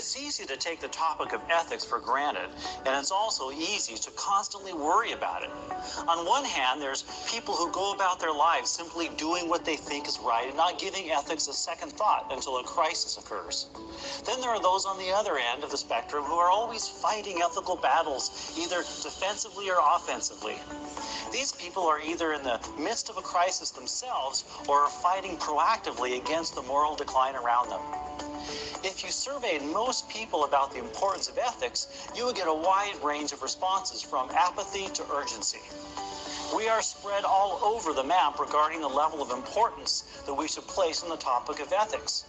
It's easy to take the topic of ethics for granted, and it's also easy to constantly worry about it. On one hand, there's people who go about their lives simply doing what they think is right and not giving ethics a second thought until a crisis occurs. Then there are those on the other end of the spectrum who are always fighting ethical battles, either defensively or offensively. These people are either in the midst of a crisis themselves or are fighting proactively against the moral decline around them. If you surveyed most people about the importance of ethics, you would get a wide range of responses from apathy to urgency. We are spread all over the map regarding the level of importance that we should place on the topic of ethics.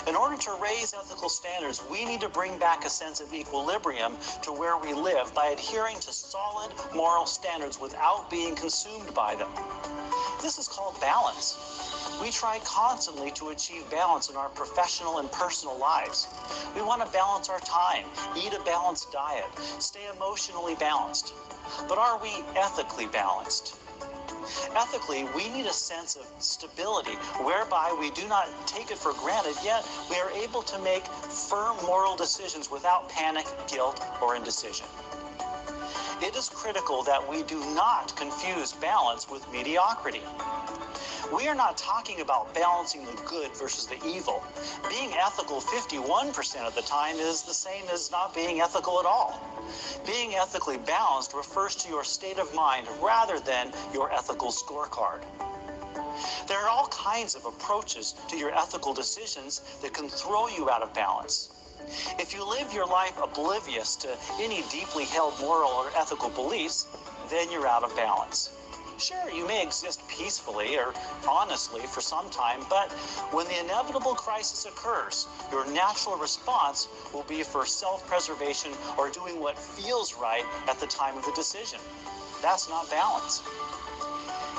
In order to raise ethical standards, we need to bring back a sense of equilibrium to where we live by adhering to solid moral standards without being consumed by them. This is called balance. We try constantly to achieve balance in our professional and personal lives. We want to balance our time, eat a balanced diet, stay emotionally balanced. But are we ethically balanced? Ethically, we need a sense of stability whereby we do not take it for granted, yet we are able to make firm moral decisions without panic, guilt, or indecision. It is critical that we do not confuse balance with mediocrity. We are not talking about balancing the good versus the evil. Being ethical 51% of the time is the same as not being ethical at all. Being ethically balanced refers to your state of mind rather than your ethical scorecard. There are all kinds of approaches to your ethical decisions that can throw you out of balance. If you live your life oblivious to any deeply held moral or ethical beliefs, then you're out of balance. Sure, you may exist peacefully or honestly for some time, but when the inevitable crisis occurs, your natural response will be for self-preservation or doing what feels right at the time of the decision. That's not balance.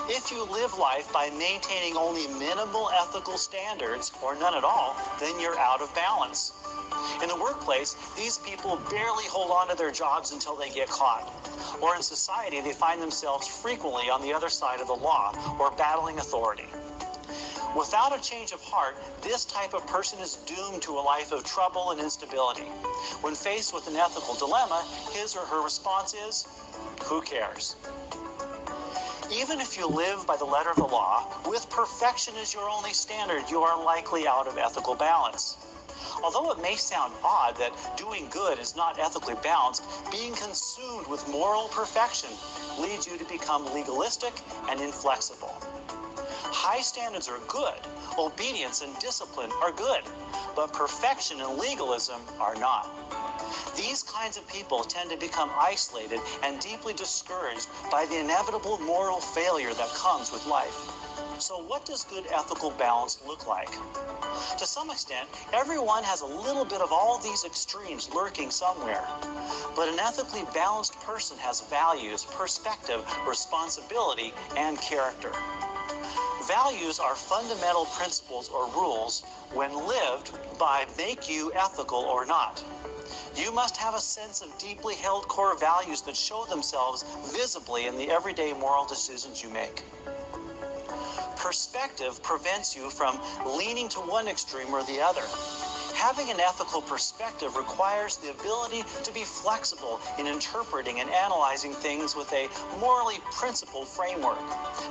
If you live life by maintaining only minimal ethical standards, or none at all, then you're out of balance. In the workplace, these people barely hold on to their jobs until they get caught. Or in society, they find themselves frequently on the other side of the law or battling authority. Without a change of heart, this type of person is doomed to a life of trouble and instability. When faced with an ethical dilemma, his or her response is, who cares? Even if you live by the letter of the law, with perfection as your only standard, you are likely out of ethical balance. Although it may sound odd that doing good is not ethically balanced, being consumed with moral perfection leads you to become legalistic and inflexible. High standards are good, obedience and discipline are good, but perfection and legalism are not. These kinds of people tend to become isolated and deeply discouraged by the inevitable moral failure that comes with life. So what does good ethical balance look like? To some extent, everyone has a little bit of all these extremes lurking somewhere. But an ethically balanced person has values, perspective, responsibility, and character. Values are fundamental principles or rules when lived by make you ethical or not. You must have a sense of deeply held core values that show themselves visibly in the everyday moral decisions you make. Perspective prevents you from leaning to one extreme or the other. Having an ethical perspective requires the ability to be flexible in interpreting and analyzing things with a morally principled framework.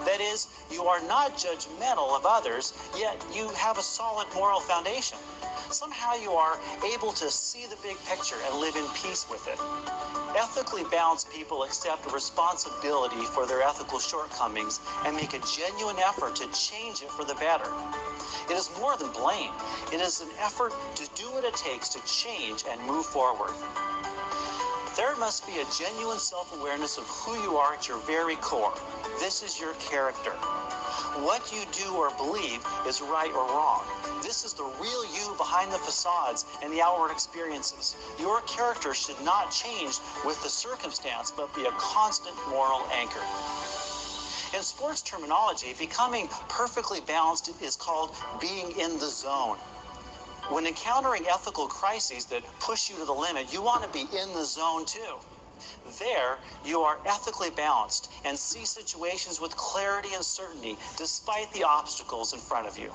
That is, you are not judgmental of others, yet you have a solid moral foundation. Somehow you are able to see the big picture and live in peace with it. Ethically balanced people accept responsibility for their ethical shortcomings and make a genuine effort to change it for the better. It is more than blame. It is an effort to do what it takes to change and move forward. There must be a genuine self-awareness of who you are at your very core. This is your character. What you do or believe is right or wrong. This is the real you behind the facades and the outward experiences. Your character should not change with the circumstance, but be a constant moral anchor. In sports terminology, becoming perfectly balanced is called being in the zone. When encountering ethical crises that push you to the limit, you want to be in the zone too. There, you are ethically balanced and see situations with clarity and certainty despite the obstacles in front of you.